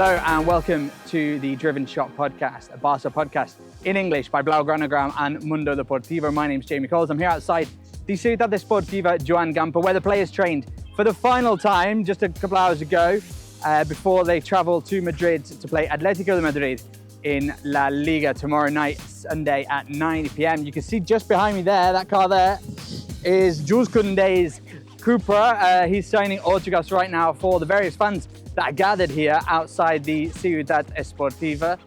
Hello and welcome to the Driven Shot podcast, a Barça podcast in English by Blaugranagram and Mundo Deportivo. My name's Jamie Coles. I'm here outside the Ciutat Esportiva Joan Gamper, where the players trained for the final time just a couple hours ago before they travel to Madrid to play Atlético de Madrid in LaLiga tomorrow night, Sunday at 9 p.m. You can see just behind me there, that car there, is Jules Koundé's Cupra. He's signing autographs right now for the various fans that are gathered here outside the Ciutat Esportiva.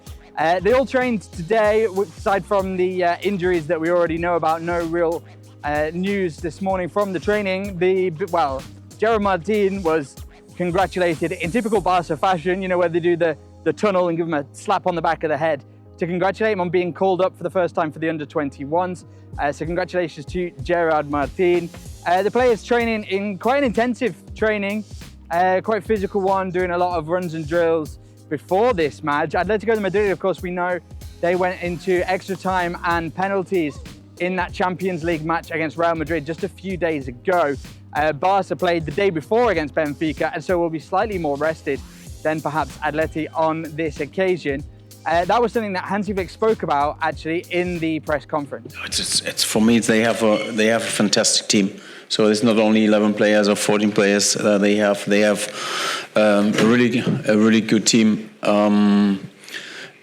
They all trained today, aside from the injuries that we already know about. No real news this morning from the training. Gerard Martin was congratulated in typical Barça fashion, you know, where they do the tunnel and give him a slap on the back of the head to congratulate him on being called up for the first time for the under-21s. So congratulations to Gerard Martin. The players training in quite an intensive training, quite physical one, doing a lot of runs and drills before this match. Atlético de Madrid, of course, we know they went into extra time and penalties in that Champions League match against Real Madrid just a few days ago. Barça played the day before against Benfica, and so will be slightly more rested than perhaps Atleti on this occasion. That was something that Hansi Flick spoke about actually in the press conference. It's for me, they have a fantastic team. So it's not only 11 players or 14 players. They have a really good team. And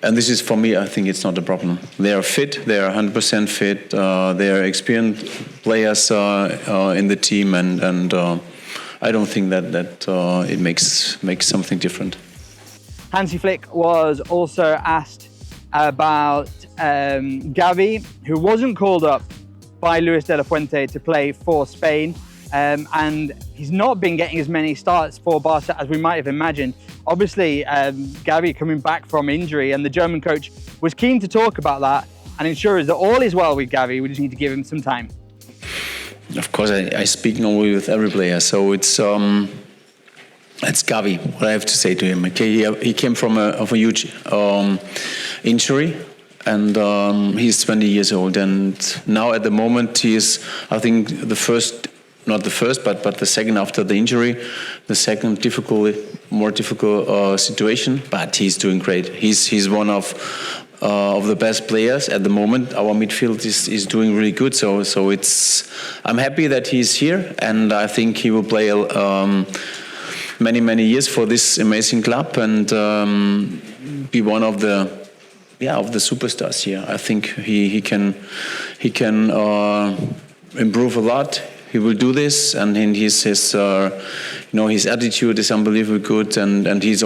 this is, for me, I think it's not a problem. They are fit. They are 100% fit. They are experienced players in the team, and I don't think that it makes something different. Hansi Flick was also asked about Gavi, who wasn't called up by Luis de la Fuente to play for Spain, and he's not been getting as many starts for Barca as we might have imagined. Obviously, Gavi coming back from injury, and the German coach was keen to talk about that and ensure that all is well with Gavi. We just need to give him some time. Of course, I speak normally with every player, so it's Gavi. What I have to say to him, okay, he came from a huge injury. And he's 20 years old, and now at the moment he is, I think, but the second after the injury, the second more difficult situation. But he's doing great. He's one of the best players at the moment. Our midfield is doing really good. So I'm happy that he's here, and I think he will play many years for this amazing club and be one of the superstars here. I think he can improve a lot. He will do this, and his attitude is unbelievably good, and he's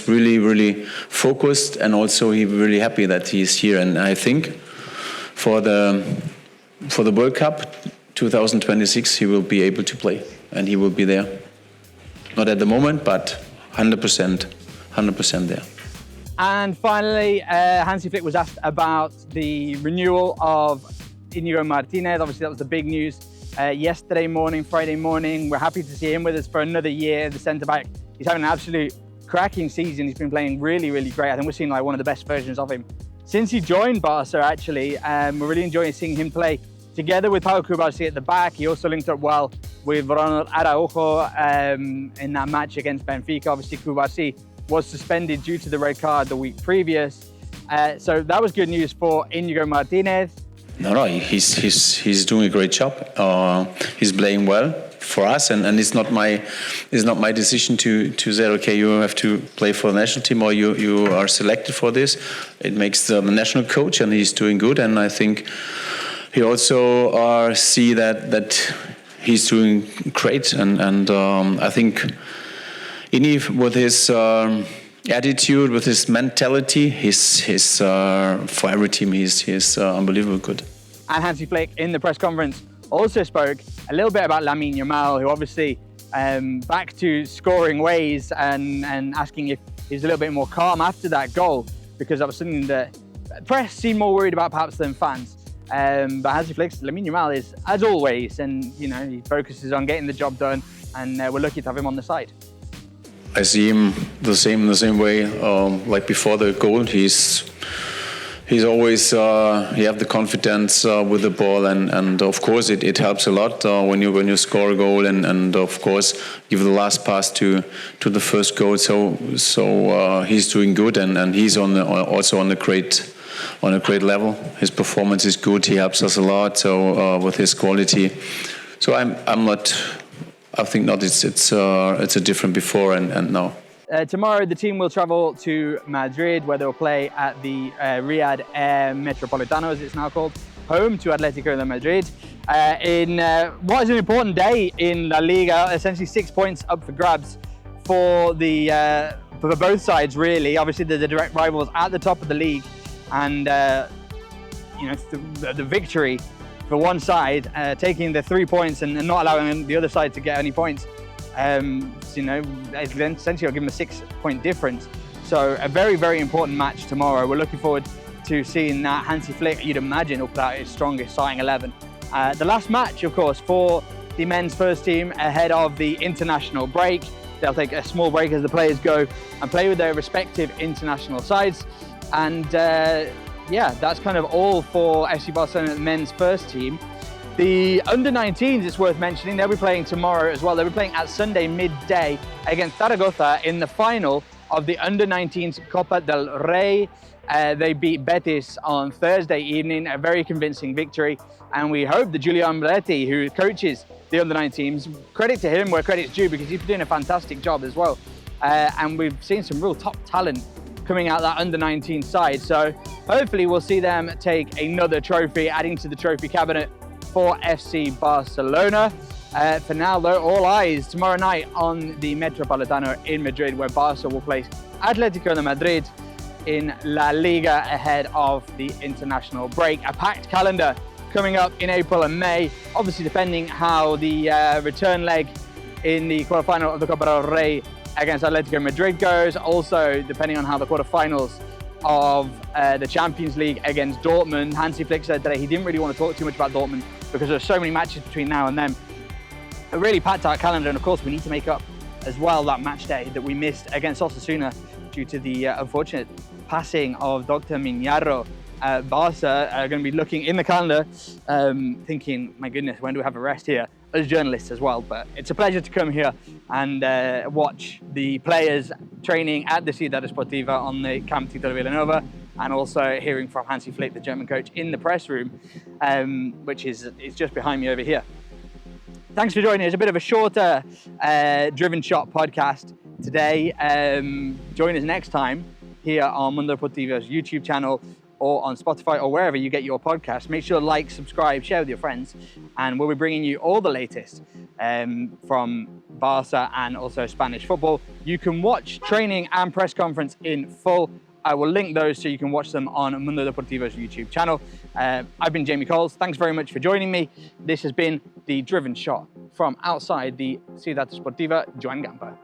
really focused, and also he's really happy that he's here. And I think for the World Cup 2026 he will be able to play, and he will be there. Not at the moment, but 100% there. And finally, Hansi Flick was asked about the renewal of Martinez. Obviously, that was the big news yesterday morning, Friday morning. We're happy to see him with us for another year. The centre-back, he's having an absolute cracking season. He's been playing really, really great. I think we're seeing like one of the best versions of him since he joined Barca, actually. We're really enjoying seeing him play together with Pau Cubarsí at the back. He also linked up well with Ronald Araujo in that match against Benfica. Obviously, Cubarsí was suspended due to the red card the week previous. So that was good news for Íñigo Martinez. No, he's doing a great job. He's playing well for us, and it's not my decision to say, okay, you have to play for the national team or you are selected for this. It makes the national coach, and he's doing good. And I think he also see that he's doing great, and I think Ini, with his attitude, with his mentality, he's for every team, he's unbelievably good. And Hansi Flick in the press conference also spoke a little bit about Lamine Yamal, who obviously back to scoring ways, and asking if he's a little bit more calm after that goal, because that was something that press seemed more worried about perhaps than fans. But Hansi Flick, Lamine Yamal is, as always, and he focuses on getting the job done, and we're lucky to have him on the side. I see him the same way like before the goal. He's he's always he have the confidence with the ball, and of course it helps a lot when you score a goal, and of course give the last pass to the first goal. So he's doing good, and he's also on a great level. His performance is good. He helps us a lot. So with his quality, so I'm not. I think not. It's a different before and now. Tomorrow, the team will travel to Madrid, where they'll play at the Riyadh Metropolitano, as it's now called, home to Atlético de Madrid. In what is an important day in LaLiga, essentially 6 points up for grabs for both sides, really. Obviously, they're the direct rivals at the top of the league, and the victory for one side, taking the 3 points and not allowing the other side to get any points. Essentially will give them a 6-point difference. So a very, very important match tomorrow. We're looking forward to seeing that. Hansi Flick, you'd imagine, will put out his strongest starting 11. The last match, of course, for the men's first team ahead of the international break. They'll take a small break as the players go and play with their respective international sides. And that's kind of all for FC Barcelona men's first team. The under-19s, it's worth mentioning, they'll be playing tomorrow as well. They'll be playing at Sunday midday against Zaragoza in the final of the under-19s Copa del Rey. They beat Betis on Thursday evening, a very convincing victory. And we hope that Giulio Ambletti, who coaches the under-19s, credit to him where credit's due, because he's been doing a fantastic job as well. And we've seen some real top talent coming out that under-19 side. So hopefully we'll see them take another trophy, adding to the trophy cabinet for FC Barcelona. For now, though, all eyes tomorrow night on the Metropolitano in Madrid, where Barça will place Atlético de Madrid in La Liga ahead of the international break. A packed calendar coming up in April and May, obviously depending how the return leg in the quarterfinal of the Copa del Rey against Atlético Madrid goes. Also, depending on how the quarterfinals of the Champions League against Dortmund. Hansi Flick said today he didn't really want to talk too much about Dortmund because there's so many matches between now and then. A really packed out calendar, and of course we need to make up as well that match day that we missed against Osasuna due to the unfortunate passing of Dr. Miñarro. Barça are going to be looking in the calendar, thinking, my goodness, when do we have a rest here? As journalists as well, but it's a pleasure to come here and watch the players training at the Ciutat Esportiva on the Camp Tito Villanova, and also hearing from Hansi Flick, the German coach, in the press room, which is just behind me over here. Thanks for joining us. A bit of a shorter Driven Shot podcast today. Join us next time here on Mundo Deportivo's YouTube channel, or on Spotify, or wherever you get your podcasts. Make sure to like, subscribe, share with your friends, and we'll be bringing you all the latest from Barça and also Spanish football. You can watch training and press conference in full. I will link those so you can watch them on Mundo Deportivo's YouTube channel. I've been Jamie Coles. Thanks very much for joining me. This has been the Driven Shot from outside the Ciutat Esportiva Joan Gamper.